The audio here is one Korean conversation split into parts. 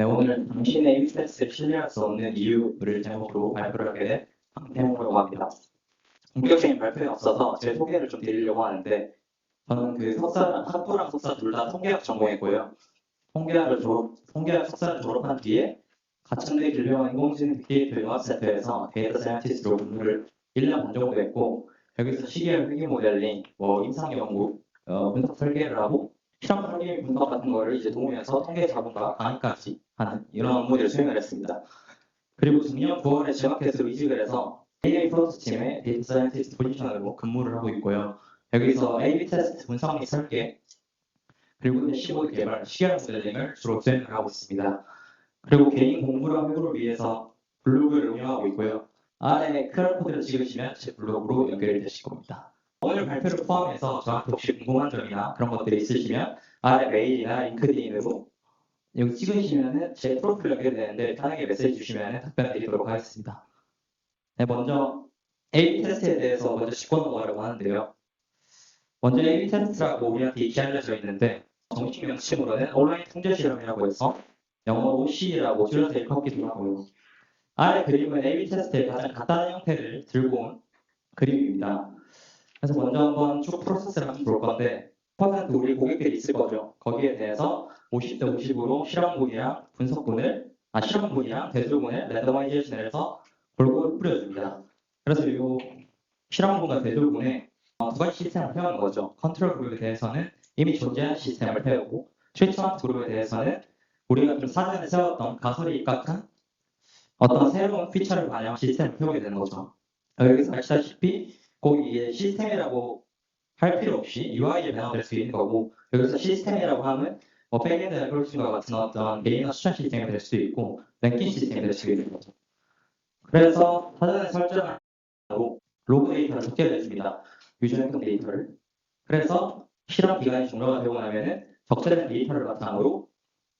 네, 오늘 당신의 A/B 테스트를 신뢰할 수 없는 이유를 제목으로 발표를 하게 된 황태홍이라고 합니다. 본격적인 발표에 앞서서 제 소개를 좀 드리려고 하는데, 저는 학부랑 석사 둘 다 통계학 전공했고요. 통계학 석사를 졸업한 뒤에 가천대 길병원 인공지능 빅데이터 융합센터에서 데이터 사이언티스트로 근무를 1년 반 정도 했고, 여기서 시계열 회귀 모델링, 임상 연구, 분석 설계를 하고, 실험 설계 분석 같은 거를 이제 도우면서 통계 자본과 강의까지 하는 이런 업무들을 수행을 했습니다. 그리고 작년 9월에 제마켓으로 이직을 해서 AI 프로젝트 팀의 데이터 사이언티스트 포지션으로 근무를 하고 있고요. 여기서 A/B 테스트 분석 및 설계, 그리고 대시보드 개발, 시계열 모델링을 주로 수행을 하고 있습니다. 그리고 개인 공부랑 회고를 위해서 블로그를 운영하고 있고요. 아래 QR코드를 찍으시면 제 블로그로 연결이 되실 겁니다. 오늘 발표를 포함해서 저한테 혹시 궁금한 점이나 그런 것들이 있으시면 아래 메일이나 링크드인으로 여기 찍으시면 제 프로필 연결되는데 편하게 메시지 주시면 답변 드리도록 하겠습니다. 네, 먼저 A/B 테스트에 대해서 먼저 짚고 넘어가려고 하는데요. 먼저 A/B 테스트라고 우리한테 익히 알려져 있는데 정식 명칭으로는 온라인 통제 실험이라고 해서 영어로 OC라고 줄여서 일컫기도 하고요. 아래 그림은 A/B 테스트의 가장 간단한 형태를 들고 온 그림입니다. 그래서 먼저 한번 쭉 프로세스를 한번 볼 건데, 퍼센트 우리 고객들이 있을 거죠. 거기에 대해서 50대 50으로 실험분이랑 대조분을 랜더마이제이션을 해서 골고루 뿌려줍니다. 그래서 이 실험분과 대조분에 두 가지 시스템을 태우는 거죠. 컨트롤 그룹에 대해서는 이미 존재하는 시스템을 태우고, 트리트먼트 그룹에 대해서는 우리가 좀 사전에 세웠던 가설에 입각한 어떤 새로운 피처를 반영한 시스템을 태우게 되는 거죠. 여기서 아시다시피 꼭 이게 시스템이라고 할 필요 없이 UI에 변화될 수 있는 거고, 여기서 시스템이라고 하면 백엔드 알고리즘과 같은 어떤 개인화 추천 시스템이 될 수도 있고 랭킹 시스템이 될 수도 있는 거죠. 그래서 사전에 설정하고 로그 데이터를 적게 해줍니다. 유저 행동 데이터를. 그래서 실험 기간이 종료가 되고 나면은 적재된 데이터를 바탕으로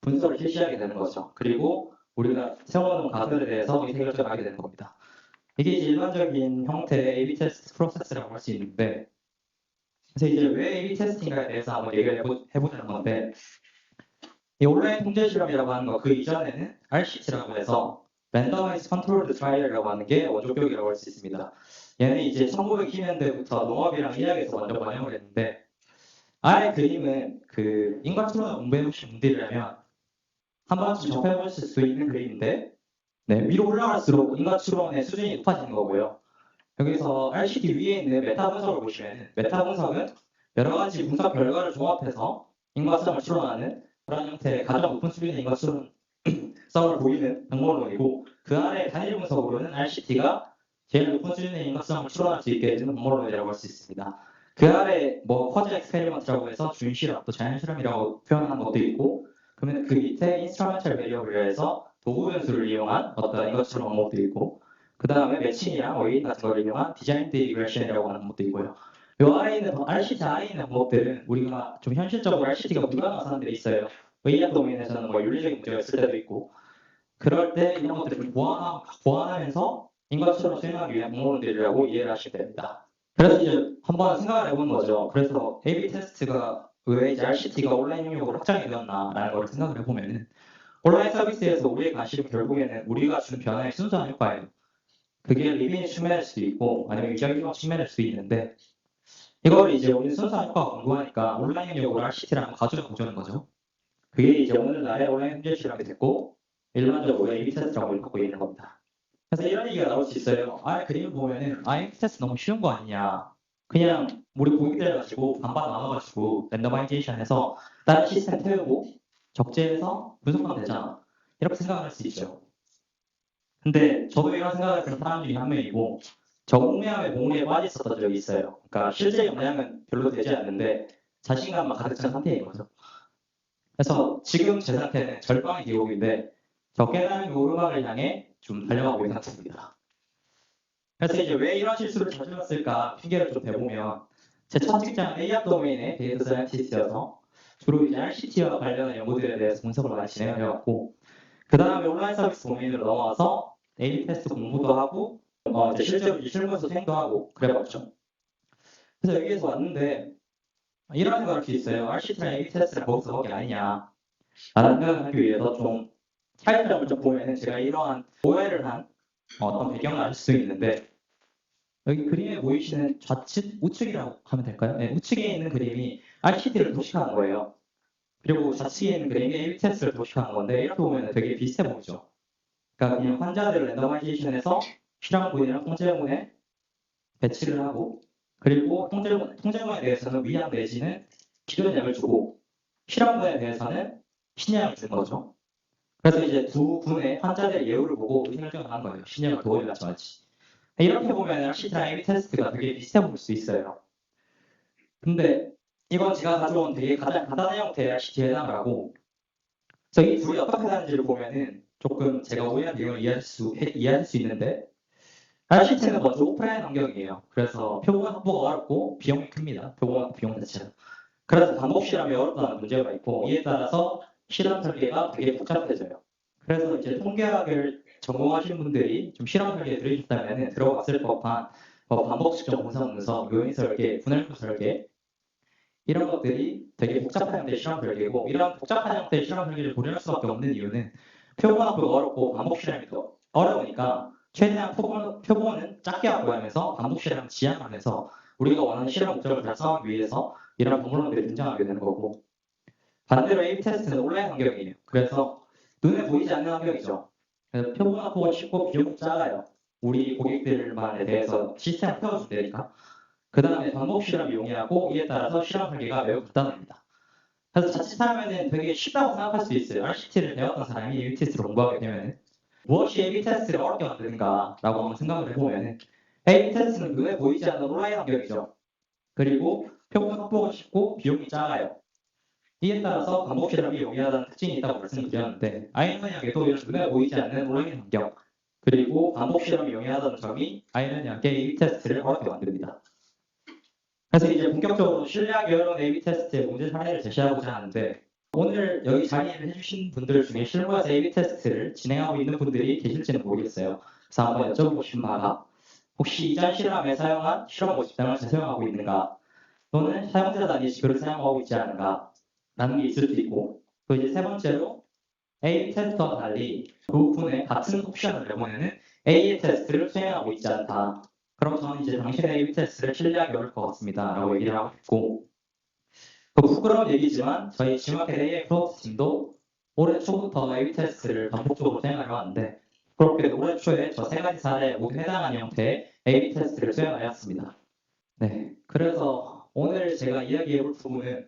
분석을 실시하게 되는 거죠. 그리고 우리가 세워놓은 가설에 대해서 의사결정하게 되는 겁니다. 이게 이제 일반적인 형태의 A/B 테스트 프로세스라고 할 수 있는데, 그래서 이제 왜 A/B 테스팅가에 대해서 한번 얘기를 해보자는 건데, 이 온라인 통제 실험이라고 하는 거 그 이전에는 RCT라고 해서 Randomized Controlled Trial이라고 하는 게 원조격이라고 할 수 있습니다. 얘는 이제 1920년대부터 농업이랑 의학에서 먼저 번영을 했는데, 아래 그림은 그 인과추론 공부해 보신 분들이라면 한 번쯤 접해보실 수 있는 그림인데, 네, 위로 올라갈수록 인과추론의 수준이 높아지는 거고요. 여기서 RCT 위에 있는 메타 분석을 보시면 메타 분석은 여러 가지 분석 결과를 종합해서 인과성을 추론하는 그런 형태의 가장 높은 수준의 인과성을 보이는 방법론이고, 그 아래 단일 분석으로는 RCT가 제일 높은 수준의 인과성을 추론할 수 있게 해주는 방법론이라고 할 수 있습니다. 그 아래 퍼즐 엑스페리먼트라고 해서 준 실험, 또 자연 실험이라고 표현한 것도 있고, 그러면 그 밑에 인스트루멘탈 베리어블이라 해서 도구 변수를 이용한 어떤 인과추론 방법도 있고, 그 다음에 매칭이랑 웨인 같은 걸 이용한 디자인 디그레션이라고 하는 방법도 있고요. 이 아래에 있는 RCT 안에 있는 방법들은 우리가 좀 현실적으로 RCT가 불가능한 사람들이 있어요. 의학 도메인에서는 윤리적인 문제가 있을 때도 있고, 그럴 때 이런 것들을 좀 보완하면서 인과처럼 수행하기 위한 방법론들이라고 이해를 하시면 됩니다. 그래서 이제 한번 생각을 해보는 거죠. 그래서 A/B 테스트가 왜 이제 RCT가 온라인 영역으로 확장이 되었나라는 걸 생각을 해보면은, 온라인 서비스에서 우리의 관심은 결국에는 우리가 주는 변화의 순수한 효과예요. 그게 리빈 측면일 수도 있고 아니면 유작용 측면일 수도 있는데, 이걸 이제 우리 순수한 효과가 궁금하니까 온라인 영역으로 RCT를 한번 가져가 보자는 거죠. 그게 이제 오늘날의 온라인 통제 실험이 됐고 일반적으로 A/B 테스트라고 일컫고 있는 겁니다. 그래서 이런 얘기가 나올 수 있어요. 그림을 보면은 A/B 테스트 너무 쉬운 거 아니냐. 그냥 우리 고객들 가지고 반반 나눠가지고 랜더마이제이션해서 다른 시스템 태우고 적재해서 분석하면 되잖아. 이렇게 생각할 수 있죠. 근데 저도 이런 생각을 했던 사람 중에 한 명이고, 저 웅매함에 몽리에 빠져 있었던 적이 있어요. 그러니까 실제 영향은 별로 되지 않는데 자신감만 가득 찬 상태인 거죠. 그래서 지금 제 상태는 절방의 기록인데 저 깨달음의 오르막을 향해 좀 달려가고 있는 상태입니다. 그래서 이제 왜 이런 실수를 저질렀을까 핑계를 좀 대보면, 제 첫 직장은 A학 도메인의 데이터 사이언티스트여서 주로 이제 RCT와 관련한 연구들에 대해서 분석을 많이 진행을 해왔고, 그 다음에 온라인 서비스 도메인으로 넘어와서 A/B 테스트 공부도 하고 이제 실제로 이제 실무에서 수행도 하고 그래봤죠. 그래서 여기에서 왔는데 이런 생각을 할 수 있어요. RCT랑 A/B 테스트랑 거기서 거기 아니냐 라는 생각을 하기 위해서 좀 차이점을 좀 보면은 제가 이러한 오해를 한 어떤 배경을 알 수 있는데 여기 그림에 보이시는 좌측, 우측이라고 하면 될까요? 네, 우측에 있는 그림이 RCT를 도식하는 거예요. 그리고 좌측에 있는 그림이 A/B 테스트를 도식하는 건데 이렇게 보면 되게 비슷해 보이죠. 그러니까 그냥 환자들을 랜더마이제이션해서 실험군이랑 통제군에 배치를 하고 그리고 통제군에 대해서는 위약 내지는 기존 약을 주고 실험군에 대해서는 신약을 주는 거죠. 그래서 이제 두 군의 환자들의 예후를 보고 의사결정을 한 거예요. 신약을 더 올릴지 말지. 이렇게 보면 RCT랑 A/B 테스트가 되게 비슷해 보일 수 있어요. 근데 이건 제가 가져온 되게 가장 간단한 형태의 RCT 해당을 하고 그래서 이 둘이 어떻게 다른지를 보면은 조금 제가 오해한 내용을 이해할 수 있는데 RCT는 먼저 오프라인 환경이에요. 그래서 표본 확보가 어렵고 비용이 큽니다. 표본 확보 비용 자체가. 그래서 반복 실험이 어렵다는 문제가 있고 이에 따라서 실험 설계가 되게 복잡해져요. 그래서 이제 통계학을 전공하신 분들이 좀 실험 설계에 들으셨다면 들어봤을 법한 반복 측정, 분석 분석, 요인 설계, 분할표 설계 이런 것들이 되게 복잡한 형태의 실험 설계고 이런 복잡한 형태의 실험 설계를 고려할 수밖에 없는 이유는 표본 확보가 어렵고 반복 실험이 더 어려우니까 최대한 표본은 작게 확보하면서 반복 실험 지향하면서 우리가 원하는 실험 목적을 달성하기 위해서 이런 방법론들이 등장하게 되는 거고 반대로 A/B 테스트는 온라인 환경이에요. 그래서 눈에 보이지 않는 환경이죠. 그래서 표본 확보가 쉽고 비용이 작아요. 우리 고객들만에 대해서 시스템을 태워준다니까. 그 다음에 반복 실험 용이하고 이에 따라서 실험 설계가 매우 간단합니다. 그래서 자칫하면 되게 쉽다고 생각할 수 있어요. RCT를 배웠던 사람이 A/B 테스트를 공부하게 되면 무엇이 A/B 테스트를 어렵게 만드는가라고 한번 생각을 해보면 A/B 테스트는 눈에 보이지 않는 온라인 환경이죠. 그리고 표본 확보가 쉽고 비용이 작아요. 이에 따라서 반복 실험이 용이하다는 특징이 있다고 말씀드렸는데 아이러니하게도 이런 눈에 보이지 않는 온라인 환경 그리고 반복 실험이 용이하다는 점이 아이러니하게 A/B 테스트를 어렵게 만듭니다. 그래서 이제 본격적으로 신뢰하기 어려운 A/B 테스트의 문제 사례를 제시하고자 하는데 오늘 여기 자리를 해주신 분들 중에 실무에서 A/B 테스트를 진행하고 있는 분들이 계실지는 모르겠어요. 그래서 한번 여쭤보고 싶은 바가 혹시 이전 실험에 사용한 실험 모집장을 재사용하고 있는가 또는 사용자 단위 지표를 사용하고 있지 않은가 라는 게 있을 수 있고 또 이제 세 번째로 A/B 테스트와 달리 그 부분에 같은 옵션을 내보내는 A/B 테스트를 수행하고 있지 않다. 그럼 저는 이제 당신의 A/B 테스트를 신뢰하기 어려울 것 같습니다. 라고 얘기를 하고 있고 부끄러운 얘기지만 저희 지마켓 AI 프로젝트 팀도 올해 초부터 A/B 테스트를 반복적으로 수행하려 하는데 그렇게 올해 초에 저 세 가지 사례에 모두 해당하는 형태의 A/B 테스트를 수행하였습니다. 네, 그래서 오늘 제가 이야기해볼 부분은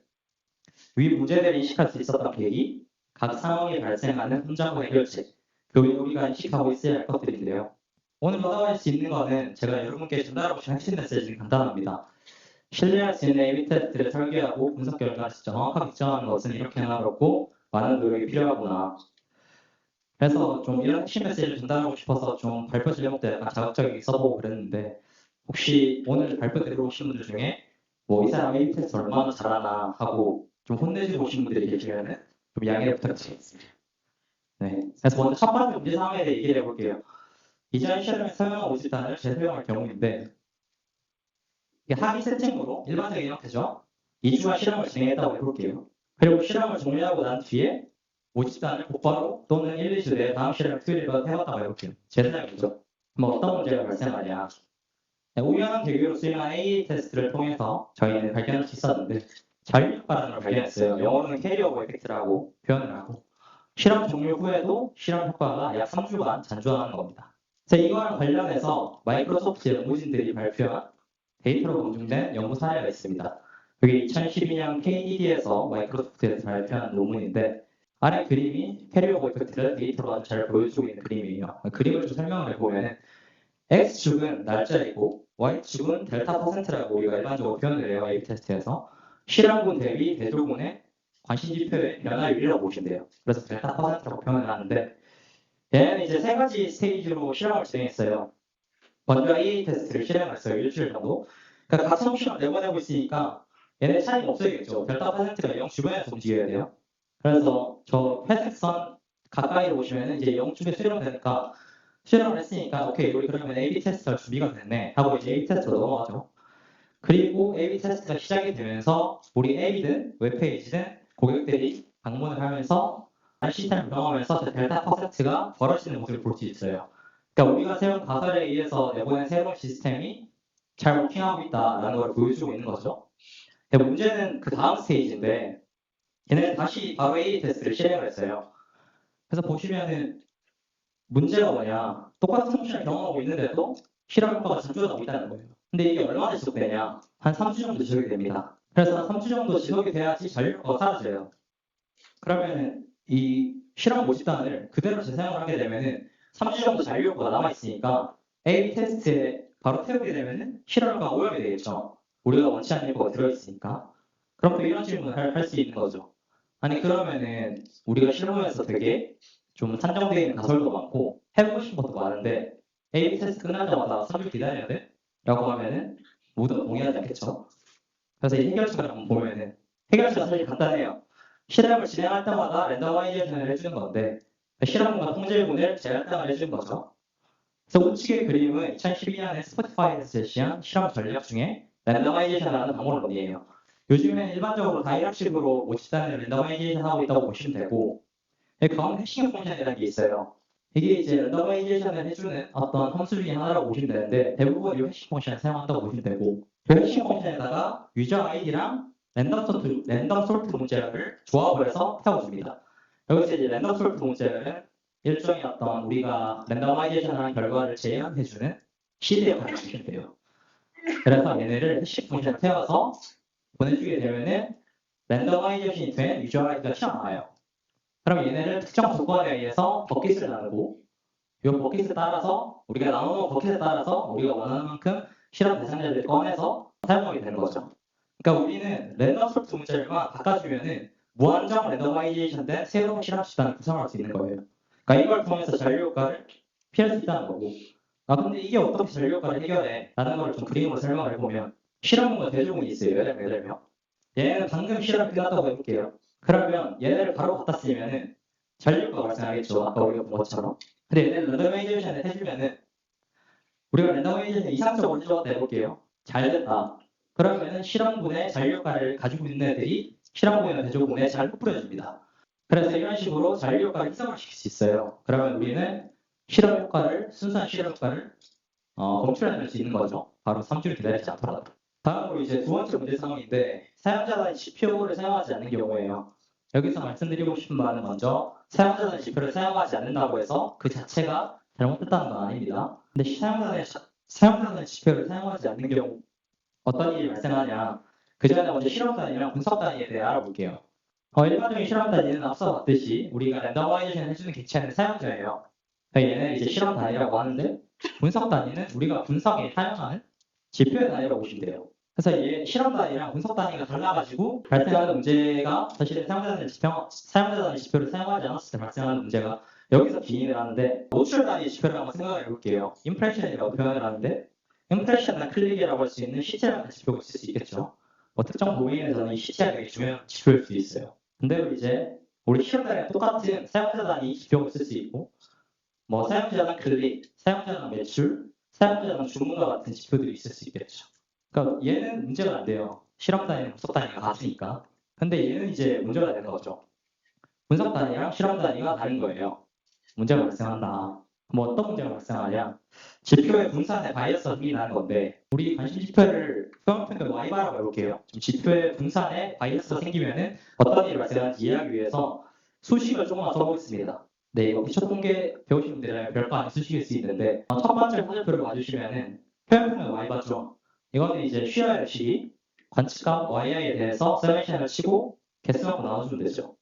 위 문제들을 인식할 수 있었던 계기, 각 상황에 발생하는 혼잡과 해결책, 그 외에 우리가 인식하고 있어야 할 것들인데요. 오늘 얻어갈 수 있는 것은 제가 여러분께 전달하고 싶은 핵심 메시지는 간단합니다. 신뢰할 수 있는 A/B 테스트를 설계하고 분석 결과를 진짜 정확하게 측정하는 것은 이렇게나 어렵고 많은 노력이 필요하구나. 그래서 좀 이런 핵심 메시지를 전달하고 싶어서 좀 발표 제목 때 약간 자극적이게 써보고 그랬는데 혹시 오늘 발표 들어오신 분들 중에 뭐 이 사람 A/B 테스트 얼마나 잘하나 하고 좀 혼내주고 오신 분들이 계시면 좀 양해 부탁드리겠습니다. 네. 그래서 먼저 첫 번째 문제 상황에 대해 얘기를 해볼게요. 이전 실험에 사용한 오지단을 재사용할 경우인데 이게 하위 세팅으로 일반적인 형태죠. 2주간 실험을 진행했다고 해볼게요. 그리고 실험을 종료하고 난 뒤에 모집단을 곧바로 또는 1, 2주 내에 다음 실험을 투입을 해봤다고 해볼게요. 재사용이죠. 그럼 어떤 문제가 발생하냐. 네, 우연한 계기로 수행한 A 테스트를 통해서 저희는 발견할 수 있었는데 자율효과라는 걸 발견했어요. 영어로는 캐리오버 에펙트라고 표현을 하고 실험 종료 후에도 실험 효과가 약 3주간 잔존하는 겁니다. 그래서 이거랑 관련해서 마이크로소프트 연구진들이 발표한 데이터로 검증된 연구 사례가 있습니다. 그게 2012년 KDD에서 마이크로소프트에서 발표한 논문인데 아래 그림이 캐리오버 에펙트를 데이터로 아주 잘 보여주고 있는 그림이에요. 그림을 좀 설명을 해보면 X축은 날짜이고 Y축은 델타 퍼센트라고 우리가 일반적으로 표현을 해요. A/B 테스트에서. 실험군 대비 대조군의 관심지표의 변화율이라고 보시면 돼요. 그래서 델타 퍼센트라고 표현을 하는데 얘는 이제 세 가지 스테이지로 실험을 진행했어요. 먼저 AA 테스트를 실행했어요. 일주일 정도. 그러니까 같은 옵션을 내보내고 있으니까 얘네 차이가 없어야겠죠. 델타 퍼센트가 0 주변에서 움직여야 돼요. 그래서 저 회색 선 가까이로 보시면 이제 0 쪽에 수렴되니까 실험을 했으니까 오케이 우리 그러면 A/B 테스트가 준비가 됐네 하고 이제 A/B 테스트로 넘어가죠. 그리고 A/B 테스트가 시작이 되면서 우리 앱이든 웹페이지든 고객들이 방문을 하면서 시스템을 경험하면서 델타 퍼센트가 벌어지는 모습을 볼 수 있어요. 그러니까 우리가 세운 가설에 의해서 내보낸 새로운 시스템이 잘 워킹하고 있다라는 걸 보여주고 있는 거죠. 근데 문제는 그 다음 스테이지인데 얘네는 다시 바로 A 테스트를 실행을 했어요. 그래서 보시면은 문제가 뭐냐, 똑같은 funk션을 경험하고 있는데도 실험 효과가 잠재우고 있다는 거예요. 근데 이게 얼마나 지속되냐, 한 3주 정도 지속이 됩니다. 그래서 한 3주 정도 지속이 돼야지 잔류 효과가 사라져요. 그러면은 이 실험 모집단을 그대로 재사용을 하게 되면은 3주 정도 잔류 효과가 남아있으니까 A 테스트에 바로 태우게 되면은 실험 효과가 오염이 되겠죠. 우리가 원치 않는 효과가 들어있으니까. 그럼 또 이런 질문을 할 수 있는 거죠. 아니 그러면은 우리가 실험에서 되게 좀 산정되어 있는 가설도 많고 해보고 싶은 것도 많은데 A/B 테스트 끝나자마자 3주 기다려야 돼? 라고 하면은 모두가 동의하지 않겠죠. 그래서 이 해결책을 한번 보면은 해결책은 사실 간단해요. 실험을 진행할 때마다 랜더마이제이션을 해주는 건데 실험과 통제군을 재할당을 해주는 거죠. 그래서 우측의 그림은 2012년에 스포티파이에서 제시한 실험 전략 중에 랜더마이제이션이라는 방법론이에요. 요즘에는 일반적으로 다이락식으로 모집단을 랜더마이제이션 하고 있다고 보시면 되고 가운데 핵심 펑션이라는 게 있어요. 이게 이제 랜더마이제이션을 해주는 어떤 함수 중에 하나라고 보시면 되는데 대부분 이 핵심 펑션을 사용한다고 보시면 되고 그 핵심 펑션에다가 유저 아이디랑 랜덤 솔트 문제를 조합을 해서 태워줍니다. 여기서 이제 랜덤 솔트 문제는 일종의 어떤 우리가 랜더마이제이션한 결과를 재현해주는 시드 역할을 보시면 돼요. 그래서 얘네를 핵심 펑션을 태워서 보내주게 되면은 랜더마이제이션이 된 유저 아이디가 튀어나와요. 그럼 얘네를 특정 조건에 의해서 버킷을 나누고 이 버킷에 따라서 우리가 나누는 버킷에 따라서 우리가 원하는 만큼 실험 대상자들을 꺼내서 사용하게 되는 거죠. 그러니까 우리는 랜덤 솔트 문제를만 바꿔주면은 무한정 랜더마이제이션 된 새로운 실험 집단을 구성할 수 있는 거예요. 그러니까 이걸 통해서 잔류 효과를 피할 수 있다는 거고. 아 근데 이게 어떻게 잔류 효과를 해결해? 라는 걸 좀 그림으로 설명을 해보면 실험문과 대조문이 있어요. 예를 들면 얘는 방금 실험이 끝났다고 해볼게요. 그러면 얘네를 바로 갖다 쓰면은 잔류가 발생하겠죠. 아까 우리가 본 것처럼. 근데 얘네를 랜더마이제이션을 해주면은 우리가 랜더마이제이션 이상적으로 해줘봤다 해볼게요. 잘 됐다. 그러면은 실험군의 잔류효과를 가지고 있는 애들이 실험군의 대조군에 잘 뿌려줍니다. 그래서 이런 식으로 잔류효과를 희석을 시킬 수 있어요. 그러면 우리는 순수한 실험효과를 검출해낼 수 있는 거죠. 바로 3주를 기다리지 않더라도. 다음으로 이제 두 번째 문제 상황인데 사용자단위 지표를 사용하지 않는 경우에요. 여기서 말씀드리고 싶은 바는 먼저 사용자단위 지표를 사용하지 않는다고 해서 그 자체가 잘못됐다는 건 아닙니다. 근데 사용자단위 지표를 사용하지 않는 경우 어떤 일이 발생하냐. 그 전에 먼저 실험 단위랑 분석 단위에 대해 알아볼게요. 일반적인 실험 단위는 앞서 봤듯이 우리가 랜더마이제이션 해주는 객체는 사용자예요. 그러니까 얘는 이제 실험 단위라고 하는데 분석 단위는 우리가 분석에 사용하는 지표의 단위라고 보시면 돼요. 그래서 얘 실험 단위랑 분석 단위가 달라가지고 발생하는 문제가 사실은 사용자 단위 지표를 사용하지 않았을 때 발생하는 문제가 여기서 기인을 하는데 노출 단위 지표를 한번 생각해 볼게요. 임프레션이라고 표현을 하는데 임프레션이나 클릭이라고 할 수 있는 시체라는 지표가 있을 수 있겠죠. 특정 도메인에서는 이 시체가 되게 중요한 지표일 수 있어요. 근데 이제 우리 실험 단위랑 똑같은 사용자 단위 지표가 있을 수 있고 사용자당 클릭, 사용자당 매출, 사용자당 주문과 같은 지표들이 있을 수 있겠죠. 그러니까 얘는 문제가 안 돼요. 실험 단위는 분석 단위가 같으니까. 근데 얘는 이제 문제가 되는 거죠. 분석 단위랑 실험 단위가 다른 거예요. 문제가 발생한다. 어떤 문제가 발생하냐? 지표의 분산에 바이어스가 생긴다는 건데 우리 관심 지표를 평균 Y바라고 해볼게요. 지표의 분산에 바이어스가 생기면은 어떤 일이 발생하는지 이해하기 위해서 수식을 조금만 써보겠습니다. 네, 이거 기초 통계 배우신 분들은 별거 안 쓰실 수 있는데 첫 번째 화살표를 봐주시면은 표현표는 Y바죠. 이거는 이제 쉬어야 식이 관측값 YI에 대해서 서메이션을 치고 개수만큼 나눠주면 되죠.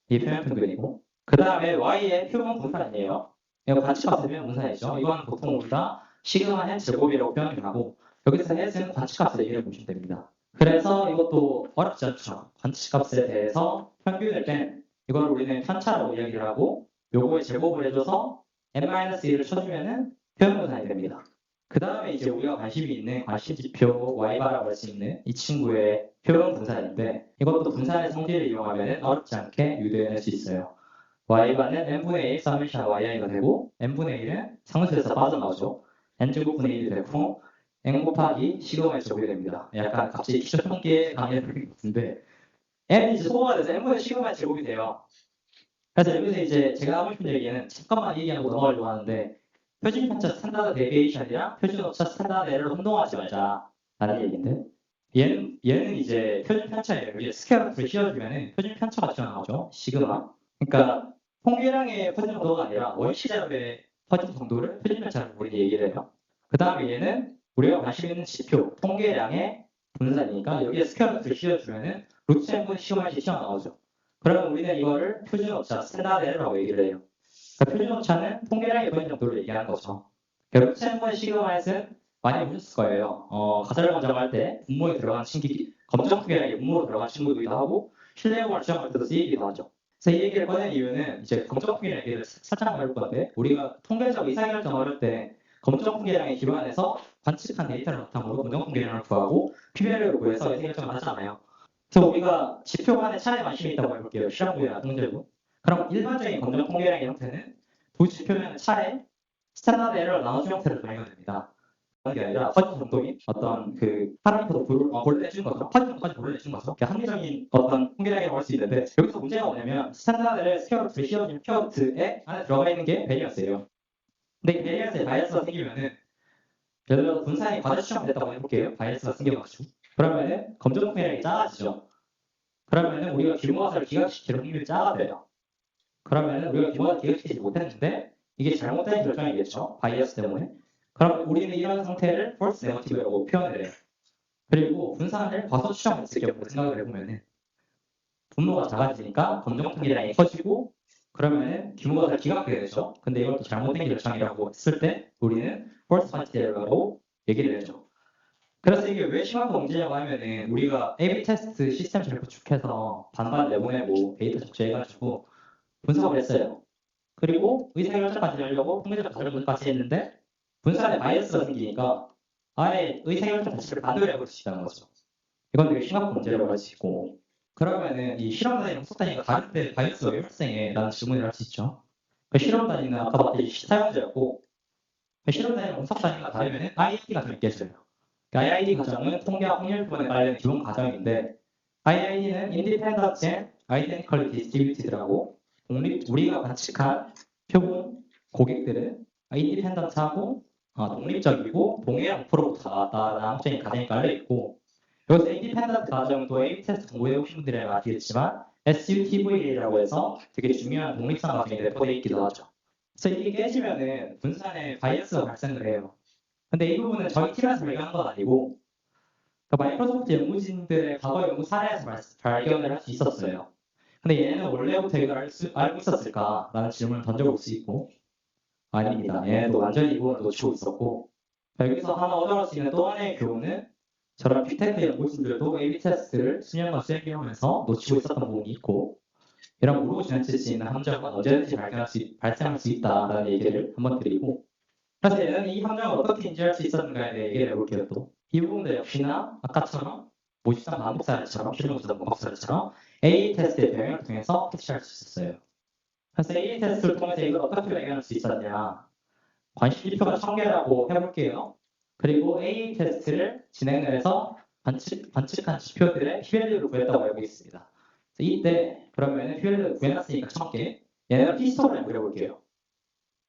이 표현표들이고 그 다음에 Y의 표본 분산이에요. 이거 관측값의 표본 분산이죠. 이건 보통 우리가 시그마 n 제곱이라고 표현을 하고 여기서 n은 관측값을 얘기해 보시면 됩니다. 그래서 이것도 어렵지 않죠. 관측값에 대해서 평균을 뺀 이걸 우리는 편차라고 이야기를 하고 요거에 제곱을 해줘서 n-1을 쳐주면은 표현 분산이 됩니다. 그 다음에 이제 우리가 관심이 있는 관심지표 Y바라고 할 수 있는 이 친구의 표현 분산인데 이것도 분산의 성질을 이용하면 어렵지 않게 유도해낼 수 있어요. Y바는 n분의 1 서메이션 yi가 되고 n분의 1은 상수에서 빠져나오죠. n제곱분의 1이 되고 n 곱하기 시그마의 제곱이 됩니다. 약간 갑자기 기초 통계 강의를 들은 것 같은데 n이 이제 소모가 돼서 n분의 시그마의 제곱이 돼요. 그래서 여기서 이제 제가 하고 싶은 얘기는 잠깐만 얘기하고 넘어가려고 하는데 표준 편차 스탠다드 데비에이션이랑 표준 오차 스탠다드 에러를 혼동하지 말자라는 얘기인데 얘는 이제 표준 편차예요. 이게 스케일러를 씌워주면은 표준 편차가 튀어나오죠. 시그마. 그러니까 통계량의 표준 정도가 아니라 원시제곱의 표준 정도를 표준 편차로 우리 얘기를 해요. 그 다음에 얘는 우리가 관심 있는 지표, 통계량의 분산이니까 여기에 스케일러를 씌워주면은 루트 n분의 시그마씩 튀어나오죠. 그러면 우리는 이거를 표준 오차, 스탠다드 에러라고 얘기를 해요. 그러니까 표준 오차는 통계량의 표준 정도를 얘기하는 거죠. 그러니까 루트 n분의 시그마에서는 많이 보셨을 거예요. 가설 검정할 때 분모에 들어간 신기, 검정 통계량이 분모로 들어간 친구이기도 하고 실내용을 시험할 때도 쓰이기도 하죠. 그래서 이 얘기를 꺼낸 이유는 이제 검정 통계량 얘기를 살짝 해볼 건데 우리가 통계적 의사결정을 할 때 검정 통계량에 기반해서 관측한 데이터를 바탕으로 검정 통계량을 구하고 PBL을 구해서 의사결정을 하잖아요. 그래서 우리가 지표 간의 차이에 관심이 있다고 해볼게요. 실험부나 통제부. 그럼 일반적인 검정 통계량의 형태는 두 지표면의 차에 스탠다드 에러를 나눠준 형태로 정의가 됩니다. 그런 게 아니라 퍼즐 정도인 어떤 그 파라미터 볼을 내준 거죠. 퍼즐 정도까지 볼을 내준 거죠. 합리적인 어떤 통계량이라고 할 수 있는데 여기서 문제가 뭐냐면 스탠다드를 스퀘어루트에 씌워진 스퀘어루트에 안에 들어가 있는 게 베리언스예요. 근데 이 베리언스에 바이어스가 생기면은 예를 들어 분산이 과대수렴 됐다고 해볼게요. 바이어스가 생겨가지고 그러면은 검정 통계량이 작아지죠. 그러면은 우리가 규모화를 기각시킬 확률이 작아져요. 그러면은 우리가 규모화를 기각시키지 못했는데 이게 잘못된 결정이겠죠. 바이어스 때문에. 그럼 우리는 이런 상태를 false negative라고 표현을 해요. 그리고 분산을 과소수렴했을 경우 생각을 해보면은 분모가 작아지니까 검정 통계량이 커지고 그러면은 규모가 더 기각되게 되죠. 근데 이것도 잘못된 결정이라고 했을 때 우리는 false quantitativ라고 얘기를 해죠. 그래서 이게 왜 심화가 문제냐고 하면은 우리가 A/B 테스트 시스템 잘 구축해서 반반 내보내고 데이터 적재해가지고 분석을 했어요. 그리고 의사결정까지 하려고 통계적 가설분까지 했는데 분산에 바이어스가 생기니까 아예 의사결정 자체를 반대로 해버릴 수 있다는 거죠. 이건 되게 심각한 문제라고 할 수 있고 그러면은 이 실험 단위랑 속단위가 다른데 바이어스가 왜 발생해? 라는 질문을 할 수 있죠. 그 실험 단위는 아까 봤듯이 사용자였고 그 실험 단위랑 분석 단위가 다르면은 IID가 좀 있겠어요. 그 IID 과정은 통계와 확률 부분에 관련 기본 과정인데 IID는 Independent and Identically Distributed라고 우리가 관측한 표본 고객들은 인디펜던트하고 독립적이고 동일한 목표로부터 나왔다라는 항적인 가정이 깔려 있고 여기서 인디펜던트 과정도 A/B 테스트 공부해 오신 분들은 아시겠지만 SUTV라고 해서 되게 중요한 독립성 과정이 내포되어 있기도 하죠. 그래서 이게 깨지면은 분산에 바이어스가 발생을 해요. 근데 이 부분은 저희 팀에서 발견한 건 아니고 그러니까 마이크로소프트 연구진들의 과거 연구 사례에서 발견을 할 수 있었어요. 근데 얘는 원래부터 이걸 알고 있었을까라는 질문을 던져볼 수 있고 아닙니다. 얘도 완전히 이 부분을 놓치고 있었고 여기서 하나 얻어갈 수 있는 또 하나의 교훈은 저런 빅테크 연구진들도 A/B 테스트를 수년간 수행하면서 놓치고 있었던 부분이 있고 이런 모르고 지나칠 수 있는 함정은 언제든지 발생할 수 있다라는 얘기를 한번 드리고 그래서 얘는 이 함정을 어떻게 인지할 수 있었는가에 대해 얘기를 해볼게요. 또 이 부분도 역시나 아까처럼 모집상 반복 사례처럼 실무수단 반복 사례처럼 A 테스트의 병행을 통해서 캐치할 수 있었어요. 그래서 A 테스트를 통해서 이걸 어떻게 발견할 수 있었냐 관심 지표가 1000개라고 해볼게요. 그리고 A 테스트를 진행을 해서 관측한 지표들의 P-value를 구했다고 알고 있습니다. 이때 그러면은 P-value를 구해놨으니까 1000개 얘네가 P-sto를 그려볼게요.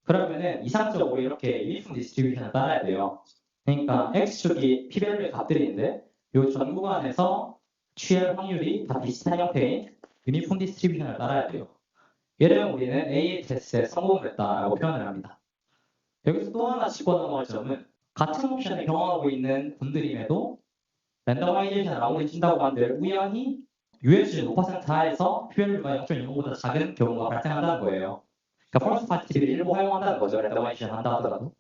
그러면은 이상적으로 이렇게 유니폼 디스트리뷰션을 따라야 돼요. 그러니까 X축이 P-value의 값들인데 이 전 구간에서 취할 확률이 다 비슷한 형태인 유니폼 디스트리뷰션을 따라야 돼요. 얘를 우리는 A 테스트에 성공을 했다라고 표현을 합니다. 여기서 또 하나 짚고 넘어갈 점은 같은 옵션을 경험하고 있는 분들임에도 랜더마이제이션을 아무리 쓴다고 한들 우연히 USG 5% 하에서 P-value가 0.05보다 작은 경우가 발생한다는 거예요. 그러니까 false positive를 일부 활용한다는 거죠. 랜더마이제이션 한다 하더라도.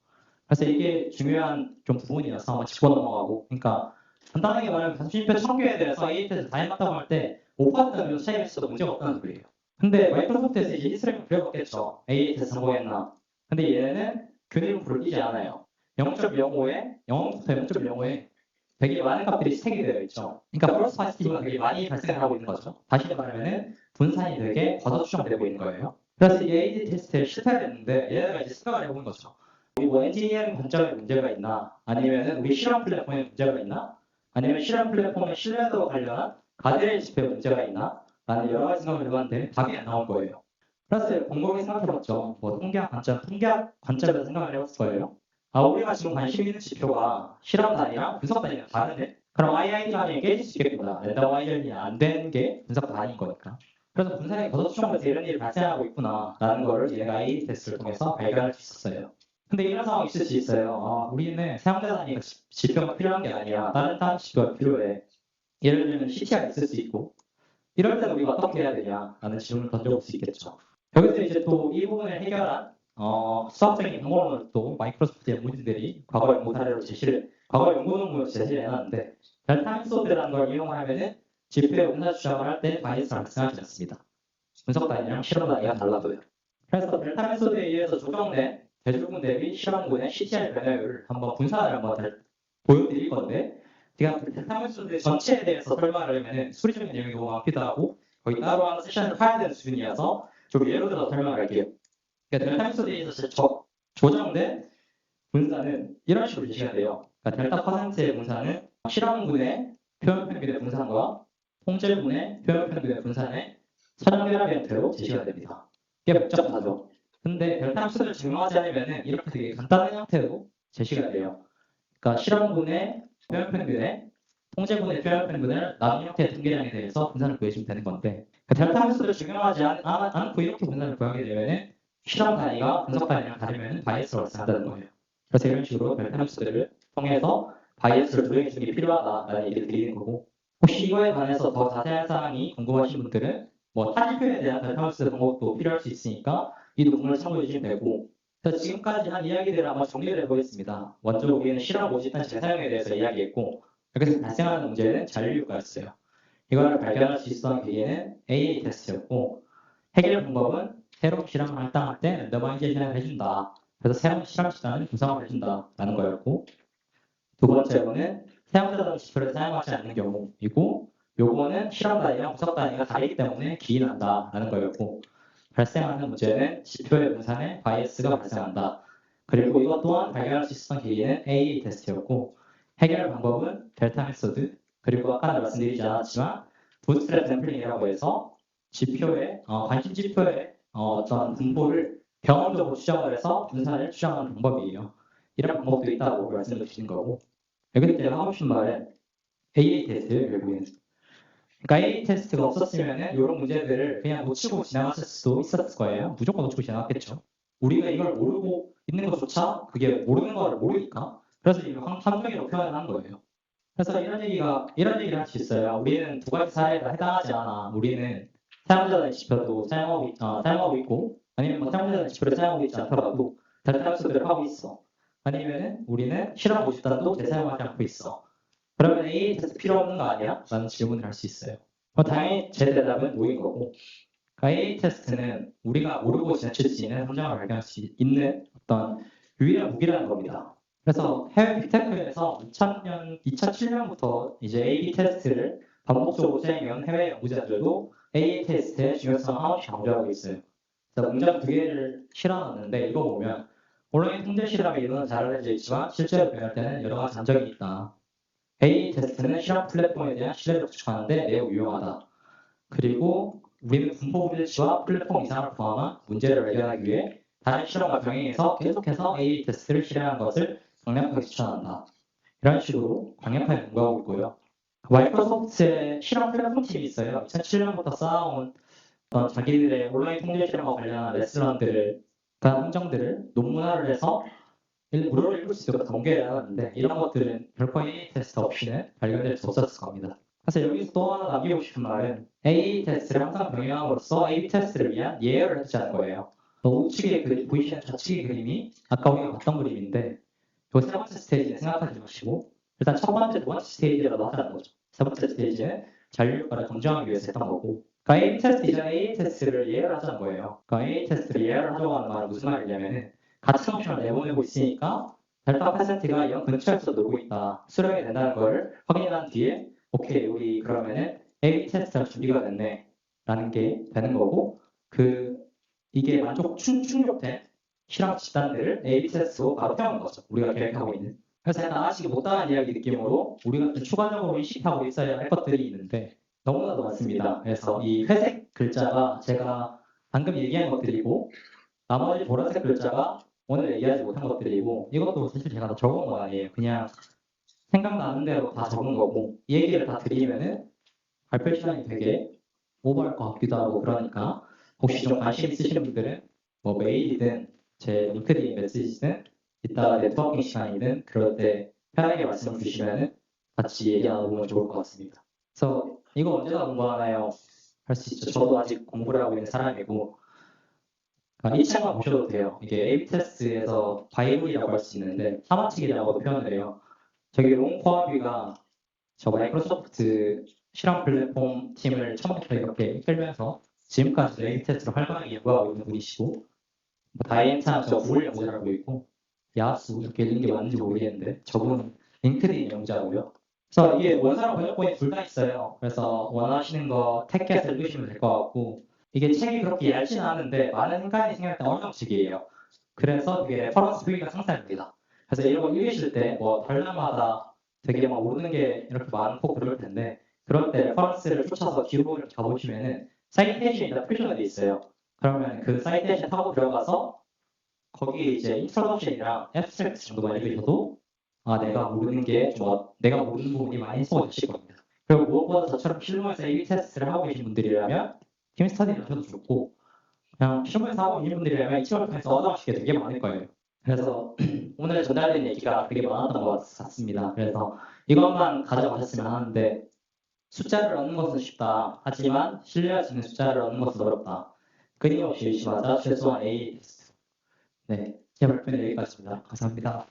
그래서 이게 중요한 좀 부분이어서 한번 짚고 넘어가고 그러니까 간단하게 말하면 단순히표 1000개에 대해서 A 테스트 다 해봤다고 할 때 5%는 차이가 있어도 문제가 없다는 소리예요. 근데 마이크로소프트에서 이제 히스토리를 그려봤겠죠. A 테스트 성공했나. 근데 얘는 균일분포를 띄지 않아요. 0.05에 0부터 0.05에 되게 많은 값들이 스택이 되어 있죠. 그러니까 false positive가 되게 많이 발생을 하고 있는 거죠. 다시 말하면 분산이 되게 과소수정되고 있는 거예요. 그래서 이 A 테스트에 실패했는데 얘네가 이제 생각을 해보는 거죠. 우리 뭐 엔지니어링 관점에 문제가 있나? 아니면은 우리 실험 플랫폼에 문제가 있나? 아니면 실험 플랫폼의 신뢰도와 관련한 가드레일 지표에 문제가 있나? 라는 여러 가지 생각을 해봤는데 답이 안 나온 거예요. 그래서 곰곰이 생각해봤죠. 뭐 통계학 관점에서 생각을 해봤을 거예요. 우리가 지금 관심 있는 지표가 실험 단위랑 분석 단위가 다른데, 그럼 IID 단위에 깨질 수 있겠구나. 랜덤 와이전이 안 되는 게 분석 단위인 거니까. 그래서 분산이 거듭 수정돼서 이런 일이 발생하고 있구나라는 거를 얘가 IID 테스트를 통해서 발견할 수 있었어요. 근데 이런 상황이 있을 수 있어요. 우리는 사용자 단위가 지표가 필요한 게 아니라 다른 단위 지표가 필요해. 예를 들면 CTR이 있을 수 있고, 이럴 때는 우리가 어떻게 해야 되냐라는 질문을 던져볼 수 있겠죠. 여기서 이제 또 이 부분을 해결한 수학적인 방법론을 또 마이크로소프트 연구진들이 과거 연구 사례로 과거 연구 논문으로 제시를 해놨는데, 델타 메소드라는 걸 이용하면은 지표의 분사 추정을 할 때 바이어스가 발생하지 않습니다. 분석 단위랑 실험 단위가 달라도요. 그래서 델타 메소드에 의해서 조정된 대조군 대비 실험군의 CTR 변화율을 한번 분사를 한번 보여드릴 건데, 제가 델타 메소드 전체에 대해서 설명을 하면은 수리적인 내용이 너무 많기도 하고 거의 따로 하는 세션을 파야 되는 수준이어서 좀 예로 들어서 설명을 할게요. 그러니까 델타 메소드에 의해서 조정된 분사는 이런 식으로 제시가 돼요. 그러니까 델타 퍼센트의 분사는 실험군의 표현 평균의 분산과 통제군의 표현 평균의 분산의 선형결합 형태로 제시가 됩니다. 꽤 복잡하죠. 근데 델타 메소드를 증명하지 않으면 이렇게 되게 간단한 형태로 제시가 돼요. 그러니까 실험군의 표현 평균의 통제군의 표현 평균을 나눈 형태의 통계량에 대해서 분산을 구해주면 되는 건데, 델타 함수를 적용하지 않고 이렇게 분산을 구하게 되면 실험 단위가 분석 단위랑 다르면 바이어스가 발생한다는 거예요. 그래서 이런 식으로 델타 함수들을 통해서 바이어스를 조정해 주는 게 필요하다라는 얘기를 드리는 거고, 혹시 이거에 관해서 더 자세한 사항이 궁금하신 분들은 뭐 타집표에 대한 델타 함수 방법도 필요할 수 있으니까 이 논문을 참고해 주시면 되고, 그래서 지금까지 한 이야기들을 한번 정리를 해보겠습니다. 먼저 우리는 실험 모집한 재사용에 대해서 이야기했고, 여기서 발생하는 문제는 잔류가였어요. 이걸 발견할 수 있었던 계기는 AA 테스트였고, 해결 방법은 새로운 실험을 할당할 때 랜더마이제이션을 해준다. 그래서 새로운 실험 시간을 구성을 해준다라는 거였고, 두 번째로는 사용자들 지표를 사용하지 않는 경우이고, 요거는 실험 단위랑 분석 단위가 다르기 때문에 기인한다라는 거였고, 발생하는 문제는 지표의 분산에 바이어스가 발생한다. 그리고 이것 또한 발견할 수 있었던 계기는 AA 테스트였고, 해결 방법은 델타 메소드, 그리고 아까 말씀드리지 않았지만 부트스트랩 샘플링이라고 해서 지표의 관심 지표의 어떤 분포를 경험적으로 추정을 해서 분산을 추정하는 방법이에요. 이런 방법도 있다고 말씀을 드리는 거고, 여기 때문에 하고 싶은 말은 AA 테스트 결국에는. 그러니까 AA 테스트가 없었으면 이런 문제들을 그냥 놓치고 지나갔을 수도 있었을 거예요. 무조건 놓치고 지나갔겠죠. 우리가 이걸 모르고 있는 것조차 그게 모르는 걸 모르니까. 그래서 이걸 함정이라고 표현한 거예요. 그래서 이런 얘기를 할 수 있어요. 우리는 두 가지 사례가 해당하지 않아. 우리는 사용자의 지표도 사용하고 있고, 아니면 뭐 사용자의 지표를 사용하고 있지 않더라도 델타 함수들을 하고 있어. 아니면은 우리는 실험 모집단도 재사용하지 않고 있어. 그러면 A 테스트 필요 없는 거 아니야? 라는 질문을 할 수 있어요. 당연히 제 대답은 O인 거고, 그러니까 A 테스트는 우리가 모르고 지나칠 수 있는 함정을 발견할 수 있는 어떤 유일한 무기라는 겁니다. 그래서 해외 빅테크에서 2007년부터 이제 A/B 테스트를 반복적으로 수행해온 해외 연구자들도 A 테스트의 중요성을 한없이 강조하고 있어요. 그래서 문장 두 개를 실어놨는데 이거 보면 온라인 통제 실험의 이론은 잘 알려져 있지만 실제로 배울 때는 여러 가지 장점이 있다. A 테스트는 실험 플랫폼에 대한 신뢰를 구축하는데 매우 유용하다. 그리고 우리는 분포 불일치와 플랫폼 이상을 포함한 문제를 발견하기 위해 다른 실험과 병행해서 계속해서 A 테스트를 실행하는 것을 강력하게 추천한다. 이런 식으로 강력하게 공부하고 있고요. 마이크로소프트의 실험 플랫폼 팀이 있어요. 2007년부터 쌓아온 자기들의 온라인 통제 실험과 관련한 레슨들을, 함정들을 논문화를 해서 무료로 읽을 수 있도록 공개를 하는데, 이런 것들은 별거 A 테스트 없이는 발견될 수 없었을 겁니다. 그래서 여기서 또 하나 남기고 싶은 말은 A 테스트를 항상 병행함으로써 A 테스트를 위한 예열을 해주자는 거예요. 우측에 보이시는 좌측의 그림이 아까 우리가 봤던 그림인데, 이 세 번째 스테이지는 생각하지 마시고 일단 첫 번째, 두 번째 스테이지라도 하자는 거죠. 세 번째 스테이지는 잔류효과를 검증하기 위해서 했던 거고, 그러니까 A 테스트 이전에 A 테스트를 예열을 하자는 거예요. 그러니까 A 테스트를 예열을 하자고 하는 말은 무슨 말이냐면은 같은 옵션을 내보내고 있으니까 델타 퍼센트가 0 근처에서 놀고 있다, 수령이 된다는 걸 확인한 뒤에 오케이, 우리 그러면은 A 테스트가 준비가 됐네 라는 게 되는 거고, 이게 충족된 실험 집단들을 A/B 테스트로 바로 태우는 거죠. 우리가 계획하고 있는. 그래서 약간 아직 못다한 이야기 느낌으로 우리가 좀 추가적으로 인식하고 있어야 할 것들이 있는데 너무나도 많습니다. 그래서 이 회색 글자가 제가 방금 얘기한 것들이고 나머지 보라색 글자가 오늘 얘기하지 못한 것들이고 이것도 사실 제가 다 적은 거 아니에요. 그냥 생각나는 대로 다 적은 거고 이 얘기를 다 드리면은 발표 시간이 되게 오버할 것 같기도 하고 그러니까 혹시 좀 관심 있으신 분들은 뭐 메일이든 제 링크드인 메시지든 이따가 네트워킹 시간이든 그럴 때 편하게 말씀 주시면은 같이 얘기 나눠보면 좋을 것 같습니다. 그래서 이거 언제나 공부하나요? 할 수 있죠. 저도 아직 공부를 하고 있는 사람이고 이 책만 보셔도 돼요. 이게 A/B 테스트에서 바이블이라고 할 수 있는데 사마책이라고 표현을 해요. 저기 롱 코아비가 저 마이크로소프트 실험 플랫폼 팀을 처음부터 이렇게 이끌면서 지금까지 A/B 테스트를 활발하게 연구하고 있는 분이시고 뭐 다이앤찬 저 구글 연구자라고 있고 야수 이렇게 있는 게 맞는지 모르겠는데 저분은 링크드인 연구자고요. 그래서 이게 원서랑 번역본이 둘 다 있어요. 그래서 원하시는 거 택해서 읽으시면 될 것 같고 이게 책이 그렇게 얇지는 않은데 많은 인간이 생각할 때 어려움식이에요. 그래서 되게 레퍼런스 크기가 상상됩니다. 그래서 이런 거 읽으실 때 뭐 단락마다 되게 막 모르는 게 이렇게 많고 그럴 텐데 그럴 때 레퍼런스를 쫓아서 뒤로 이렇게 가보시면은 사이테이션이나 표시가 돼 있어요. 그러면 그 사이테이션 타고 들어가서 거기 이제 인트로덕션이랑 애브스트랙트 정도만 읽으셔도 내가 모르는 게 좀 내가 모르는 부분이 많이 해소되실 겁니다. 그리고 무엇보다 저처럼 실무에서 A/B 테스트를 하고 계신 분들이라면 팀 스터디를 하셔도 좋고 그냥 실무에서 하고 있는 분들이라면 이 책을 통해서 얻어가실 게 되게 많을 거예요. 그래서 오늘 전달된 얘기가 되게 많았던 것 같습니다. 그래서 이것만 가져가셨으면 하는데 숫자를 얻는 것은 쉽다. 하지만 신뢰할 수 있는 숫자를 얻는 것은 어렵다. 끊임없이 의심하자 최소한 A 테스트. 네, 제 발표는 여기까지입니다. 감사합니다.